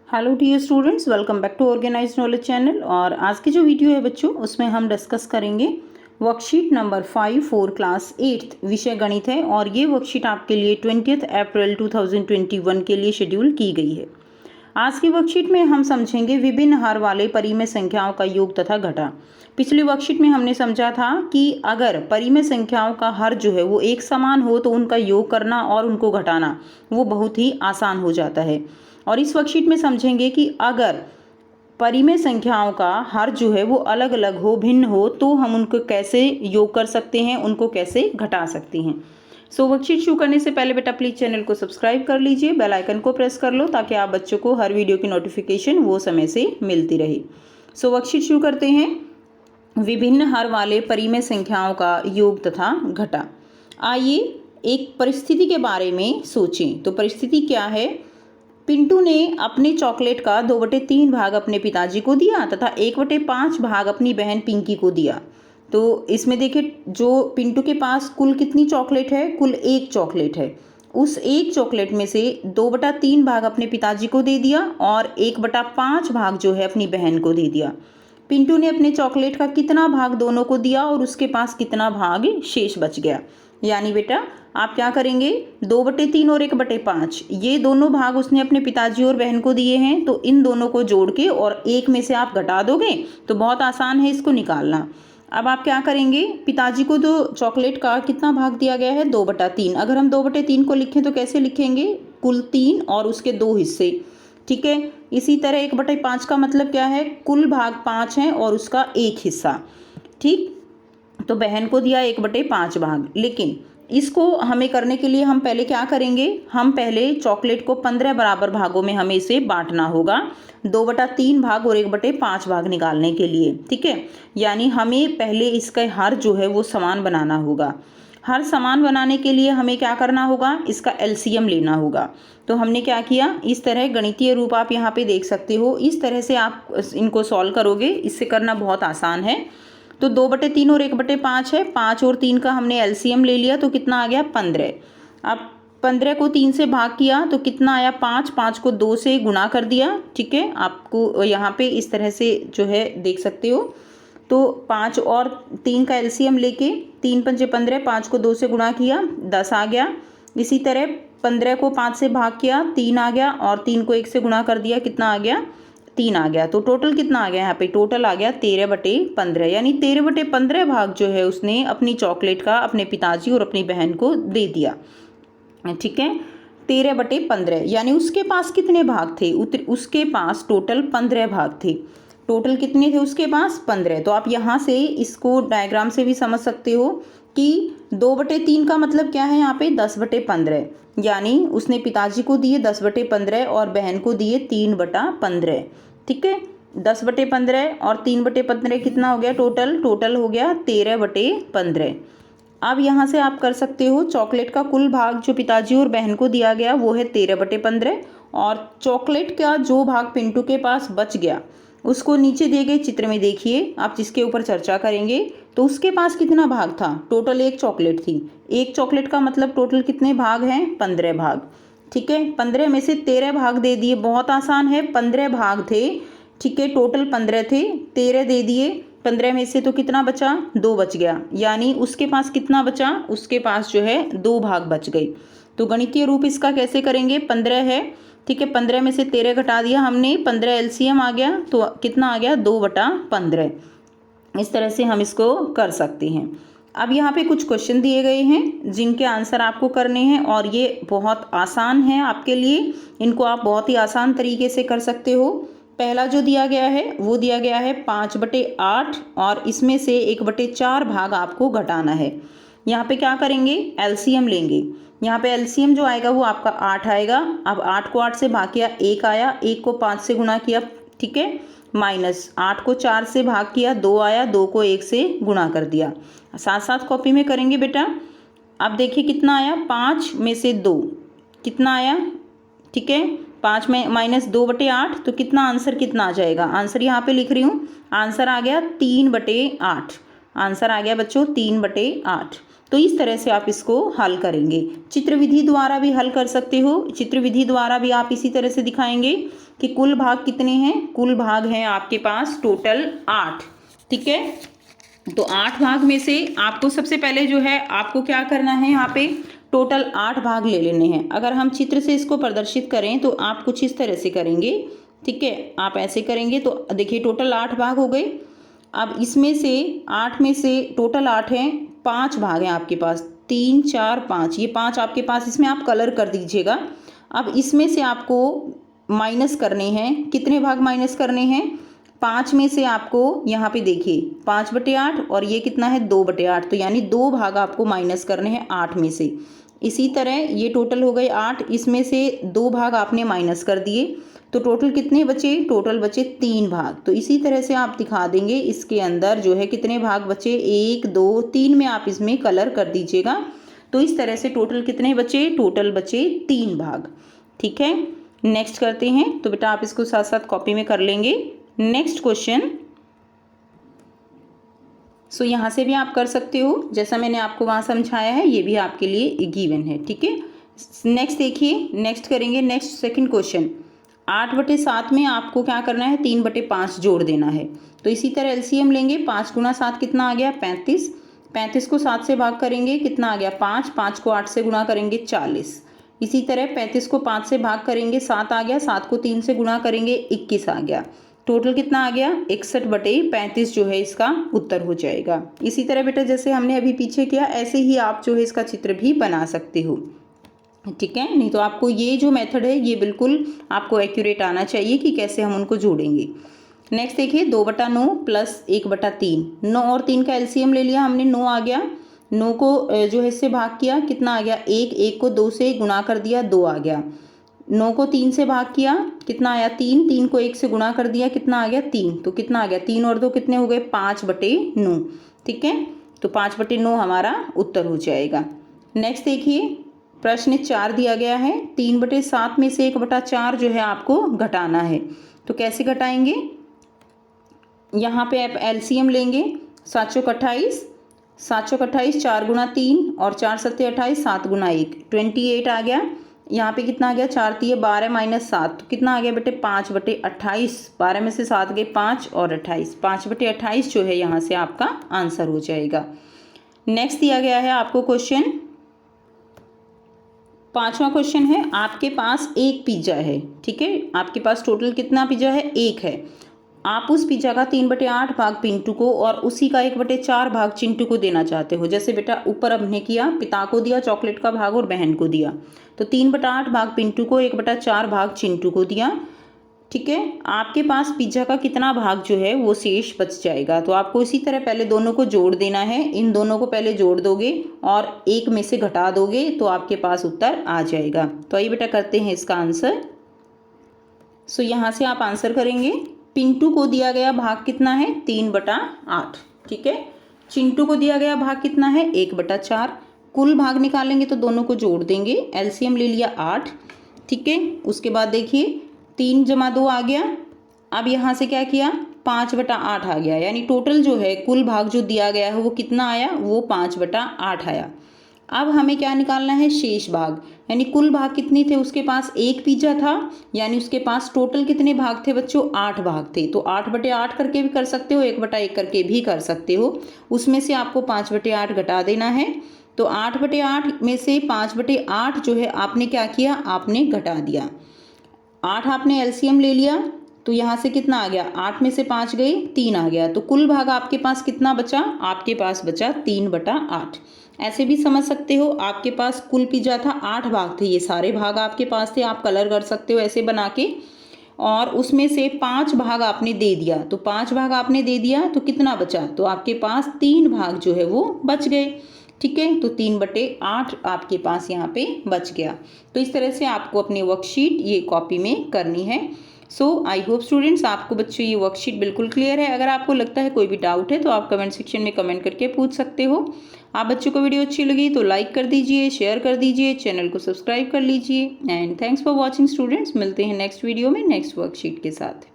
Hello dear students, welcome back to organised knowledge channel. और आज की जो वीडियो है बच्चों, उसमें हम डिस्कस करेंगे वर्कशीट नंबर 5 फॉर क्लास 8 विषय गणित है। और ये वर्कशीट आपके लिए 20 अप्रैल 2021 के लिए शेड्यूल की गई है। आज की वर्कशीट में हम समझेंगे विभिन्न हर वाले परिमेय संख्याओं का योग तथा घटा। पिछली वर्कशीट में हमने समझा था कि अगर परिमेय संख्याओं का हर जो है वो एक समान हो तो उनका योग करना और उनको घटाना वो बहुत ही आसान हो जाता है। और इस वर्कशीट में समझेंगे कि अगर परिमेय संख्याओं का हर जो है वो अलग अलग हो, भिन्न हो, तो हम उनको कैसे योग कर सकते हैं, उनको कैसे घटा सकते हैं। वर्कशीट शुरू करने से पहले बेटा प्लीज़ चैनल को सब्सक्राइब कर लीजिए, बेल आइकन को प्रेस कर लो ताकि आप बच्चों को हर वीडियो की नोटिफिकेशन वो समय से मिलती रहे। वर्कशीट शुरू करते हैं। विभिन्न हर वाले परिमेय संख्याओं का योग तथा घटा। आइए एक परिस्थिति के बारे में सोचें। तो परिस्थिति क्या है? पिंटू ने अपने चॉकलेट का 2/3 भाग अपने पिताजी को दिया तथा 1/5 भाग अपनी बहन पिंकी को दिया। तो इसमें देखिए, जो पिंटू के पास कुल कितनी चॉकलेट है? कुल 1 चॉकलेट है। उस 1 चॉकलेट में से 2/3 भाग अपने पिताजी को दे दिया और 1/5 भाग जो है अपनी बहन को दे दिया। पिंटू ने अपने चॉकलेट का कितना भाग दोनों को दिया और उसके पास कितना भाग शेष बच गया? यानी बेटा आप क्या करेंगे, 2/3 और 1/5 ये दोनों भाग उसने अपने पिताजी और बहन को दिए हैं। तो इन दोनों को जोड़ के और एक में से आप घटा दोगे तो बहुत आसान है इसको निकालना। अब आप क्या करेंगे, पिताजी को तो चॉकलेट का कितना भाग दिया गया है? 2/3। अगर हम 2/3 को लिखें तो कैसे लिखेंगे? कुल 3 और उसके 2 हिस्से। ठीक है। इसी तरह 1/5 का मतलब क्या है? कुल भाग 5 है और उसका 1 हिस्सा। ठीक, तो बहन को दिया 1/5 भाग। लेकिन इसको हमें करने के लिए हम पहले क्या करेंगे, हम पहले चॉकलेट को 15 बराबर भागों में हमें इसे बांटना होगा, 2/3 भाग और 1/5 भाग निकालने के लिए। ठीक है, यानी हमें पहले इसका हर जो है वो समान बनाना होगा। हर समान बनाने के लिए हमें क्या करना होगा, इसका एलसीएम लेना होगा। तो हमने क्या किया, इस तरह गणितीय रूप आप यहाँ पे देख सकते हो। इस तरह से आप इनको सॉल्व करोगे, इससे करना बहुत आसान है। तो 2/3 और 1/5 है, 5 और 3 का हमने एलसीएम ले लिया तो कितना आ गया? 15। अब 15 को 3 से भाग किया तो कितना आया? 5। 5 को 2 से गुणा कर दिया। ठीक है, आपको यहाँ पे इस तरह से जो है देख सकते हो। तो 5 और 3 का एलसीएम लेके 3 पंजे 15, 5 को 2 से गुणा किया, 10 आ गया। इसी तरह 15 को 5 से भाग किया, 3 आ गया, और 3 को 1 से गुणा कर दिया, कितना आ गया? 3 आ गया। तो टोटल कितना आ गया यहाँ पे? टोटल आ गया 13/15। यानी 13/15 भाग जो है उसने अपनी चॉकलेट का अपने पिताजी और अपनी बहन को दे दिया। ठीक है, 13/15। यानी उसके पास कितने भाग थे? उसके पास टोटल 15 भाग थे। टोटल कितने थे उसके पास? 15। तो आप यहाँ से इसको डायग्राम से भी समझ सकते हो कि 2/3 का मतलब क्या है यहाँ पे? 10/15। यानी उसने पिताजी को दिए 10/15 और बहन को दिए 3/15। ठीक है, 10/15 और 3/15 कितना हो गया? टोटल हो गया 13/15। अब यहाँ से आप कर सकते हो, चॉकलेट का कुल भाग जो पिताजी और बहन को दिया गया वो है 13/15, और चॉकलेट का जो भाग पिंटू के पास बच गया उसको नीचे दिए गए चित्र में देखिए आप, जिसके ऊपर चर्चा करेंगे। तो उसके पास कितना भाग था? टोटल 1 चॉकलेट थी। 1 चॉकलेट का मतलब टोटल कितने भाग हैं? 15 भाग। ठीक है, 15 में से 13 भाग दे दिए, बहुत आसान है। 15 भाग थे, ठीक है, टोटल 15 थे, 13 दे दिए। 15 में से तो कितना बचा? 2 बच गया। यानी उसके पास कितना बचा? उसके पास जो है 2 भाग बच गए। तो गणितीय रूप इसका कैसे करेंगे? 15 है, ठीक है, 15 में से 13 घटा दिया हमने, 15 एलसीएम आ गया, तो कितना आ गया? 2/15। इस तरह से हम इसको कर सकते हैं। अब यहाँ पे कुछ क्वेश्चन दिए गए हैं जिनके आंसर आपको करने हैं, और ये बहुत आसान है आपके लिए। इनको आप बहुत ही आसान तरीके से कर सकते हो। पहला जो दिया गया है वो दिया गया है 5/8, और इसमें से 1/4 भाग आपको घटाना है। यहाँ पे क्या करेंगे? एलसीएम लेंगे। यहाँ पे एलसीएम जो आएगा वो आपका 8 आएगा। अब 8 को 8 से भाग किया, 1 आया, 1 को 5 से गुणा किया, ठीक है, माइनस 8 को 4 से भाग किया, 2 आया, 2 को 1 से गुणा कर दिया। साथ साथ कॉपी में करेंगे बेटा। अब देखिए कितना आया? 5 में से 2 कितना आया? ठीक है, 5 में माइनस 2/8, तो कितना आंसर कितना आ जाएगा? आंसर यहाँ पे लिख रही हूँ, आंसर आ गया 3/8। आंसर आ गया बच्चों 3/8। तो इस तरह से आप इसको हल करेंगे। चित्र विधि द्वारा भी हल कर सकते हो। चित्र विधि द्वारा भी आप इसी तरह से दिखाएंगे कि कुल भाग कितने हैं। कुल भाग हैं आपके पास टोटल 8, ठीक है। तो 8 भाग में से आपको सबसे पहले जो है आपको क्या करना है, यहाँ पे टोटल 8 भाग ले लेने हैं। अगर हम चित्र से इसको प्रदर्शित करें तो आप कुछ इस तरह से करेंगे, ठीक है। आप ऐसे करेंगे तो देखिए टोटल 8 भाग हो गए। अब इसमें से 8 में से टोटल 8 हैं, 5 भाग हैं आपके पास, 3 4 5, ये 5 आपके पास, इसमें आप कलर कर दीजिएगा। अब इसमें से आपको माइनस करने हैं, कितने भाग माइनस करने हैं, 5 में से आपको यहाँ पे देखिए 5/8 और ये कितना है 2/8, तो यानी 2 भाग आपको माइनस करने हैं 8 में से। इसी तरह ये टोटल हो गए 8, इसमें से 2 भाग आपने माइनस कर दिए, तो टोटल कितने बचे, टोटल बचे 3 भाग। तो इसी तरह से आप दिखा देंगे इसके अंदर जो है कितने भाग बचे, 1 2 3 में आप इसमें कलर कर दीजिएगा। तो इस तरह से टोटल कितने बचे, टोटल बचे 3 भाग, ठीक है। नेक्स्ट करते हैं, तो बेटा आप इसको साथ साथ कॉपी में कर लेंगे। नेक्स्ट क्वेश्चन, सो यहाँ से भी आप कर सकते हो, जैसा मैंने आपको वहाँ समझाया है ये भी आपके लिए गिवन है, ठीक है। नेक्स्ट देखिए, नेक्स्ट करेंगे, नेक्स्ट सेकंड क्वेश्चन, 8/7 में आपको क्या करना है, 3/5 जोड़ देना है। तो इसी तरह एलसीएम लेंगे, 5 × 7 कितना आ गया 35, 35 को 7 से भाग करेंगे कितना आ गया 5, 5 को 8 से गुणा करेंगे 40। इसी तरह 35 को 5 से भाग करेंगे 7 आ गया, 7 को 3 से गुणा करेंगे 21 आ गया। टोटल कितना आ गया 61/35 जो है इसका उत्तर हो जाएगा। इसी तरह बेटा जैसे हमने अभी पीछे किया ऐसे ही आप जो है इसका चित्र भी बना सकते हो, ठीक है। नहीं तो आपको ये जो मेथड है ये बिल्कुल आपको एक्यूरेट आना चाहिए कि कैसे हम उनको जोड़ेंगे। नेक्स्ट देखिए 2/9 प्लस 1/3, 9 और 3 का एलसीएम ले लिया हमने, 9 आ गया, 9 को जो है इससे भाग किया कितना आ गया 1, 1 को 2 से गुणा कर दिया 2 आ गया, 9 को 3 से भाग किया कितना आया 3, 3 को 1 से गुणा कर दिया कितना आ गया 3, तो कितना आ गया 3 और 2 कितने हो गए 5/9, ठीक है। तो 5/9 हमारा उत्तर हो जाएगा। नेक्स्ट देखिए प्रश्न 4 दिया गया है, 3/7 में से 1/4 जो है आपको घटाना है। तो कैसे घटाएंगे, यहाँ पे आप एलसीएम लेंगे, 7 चौक 28, 7 चौक 28, 4 × 3 और 4 7 28, 7 × 1 28 आ गया। यहाँ पे कितना आ गया 4 3 12 - 7, तो कितना आ गया बेटे 5/28, 12 में से 7 गए 5 और 28, 5/28 जो है यहाँ से आपका आंसर हो जाएगा। नेक्स्ट दिया गया है आपको क्वेश्चन, 5वां क्वेश्चन है, आपके पास एक पिज्ज़ा है, ठीक है। आपके पास टोटल कितना पिज्ज़ा है, 1 है। आप उस पिज्ज़ा का 3/8 भाग पिंटू को और उसी का 1/4 भाग चिंटू को देना चाहते हो। जैसे बेटा ऊपर हमने किया, पिता को दिया चॉकलेट का भाग और बहन को दिया, तो 3/8 भाग पिंटू को, 1/4 भाग चिंटू को दिया, ठीक है। आपके पास पिज्ज़ा का कितना भाग जो है वो शेष बच जाएगा। तो आपको इसी तरह पहले दोनों को जोड़ देना है, इन दोनों को पहले जोड़ दोगे और 1 में से घटा दोगे तो आपके पास उत्तर आ जाएगा। तो आइए बेटा करते हैं इसका आंसर। सो यहाँ से आप आंसर करेंगे, पिंटू को दिया गया भाग कितना है 3/8, ठीक है। चिंटू को दिया गया भाग कितना है 1/4, कुल भाग निकालेंगे तो दोनों को जोड़ देंगे, एलसीएम ले लिया 8, ठीक है। उसके बाद देखिए 3 + 2 आ गया। अब यहाँ से क्या किया 5/8 आ गया, यानी टोटल जो है कुल भाग जो दिया गया है वो कितना आया, वो 5/8 आया। अब हमें क्या निकालना है शेष भाग, यानी कुल भाग कितने थे उसके पास, 1 पिज्ज़ा था, यानी उसके पास टोटल कितने भाग थे बच्चों 8 भाग थे। तो 8/8 करके भी कर सकते हो, 1/1 करके भी कर सकते हो, उसमें से आपको 5/8 घटा देना है। तो 8/8 में से 5/8 जो है आपने क्या किया, आपने घटा दिया। 8 आपने एलसीएम ले लिया, तो यहाँ से कितना आ गया 8 में से 5 गए 3 आ गया, तो कुल भाग आपके पास कितना बचा, आपके पास बचा 3/8। ऐसे भी समझ सकते हो, आपके पास कुल पिज्ज़ा था 8 भाग थे, ये सारे भाग आपके पास थे, आप कलर कर सकते हो ऐसे बना के, और उसमें से 5 भाग आपने दे दिया, तो 5 भाग आपने दे दिया तो कितना बचा, तो आपके पास 3 भाग जो है वो बच गए, ठीक है। तो 3/8 आपके पास यहाँ पे बच गया। तो इस तरह से आपको अपनी वर्कशीट ये कॉपी में करनी है। सो आई होप स्टूडेंट्स आपको बच्चों ये वर्कशीट बिल्कुल क्लियर है। अगर आपको लगता है कोई भी डाउट है तो आप कमेंट सेक्शन में कमेंट करके पूछ सकते हो। आप बच्चों को वीडियो अच्छी लगी तो लाइक कर दीजिए, शेयर कर दीजिए, चैनल को सब्सक्राइब कर लीजिए। And thanks for watching students, मिलते हैं नेक्स्ट वीडियो में नेक्स्ट वर्कशीट के साथ।